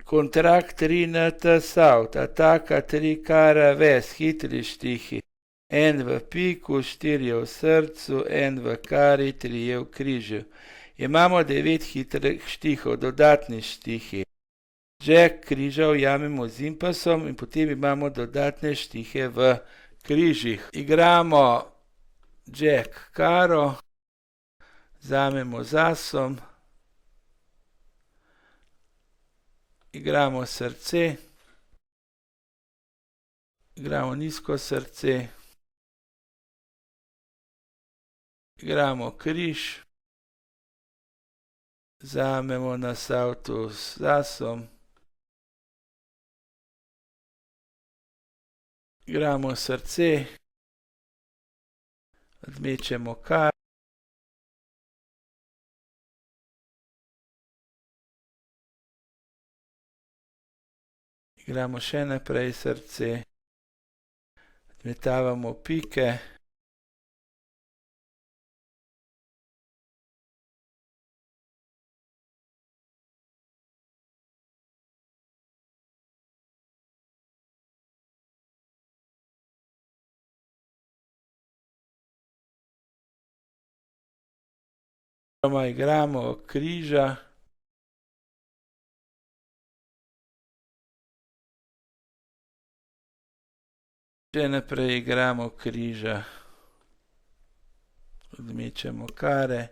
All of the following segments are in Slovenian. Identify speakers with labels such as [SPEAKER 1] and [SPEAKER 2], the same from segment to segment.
[SPEAKER 1] Kontrakt 3 NT South, ataka 3 kara ves, hitri štihi. En v piku, 4 v srcu, en v kari, 3 v križu. Imamo 9 hitrih štihov, dodatni štihi. Jack križa ujamemo z impasom in potem imamo dodatne štihe v križih. Igramo Jack karo, vzamemo z asom, igramo srce, igramo nizko srce, igramo križ, vzamemo na savtu z asom, igramo srce, odmečemo kar, igramo še naprej srce, odmetavamo pike, igramo križa, še naprej igramo križa, odmečemo kare,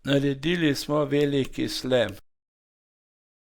[SPEAKER 1] naredili smo veliki slam.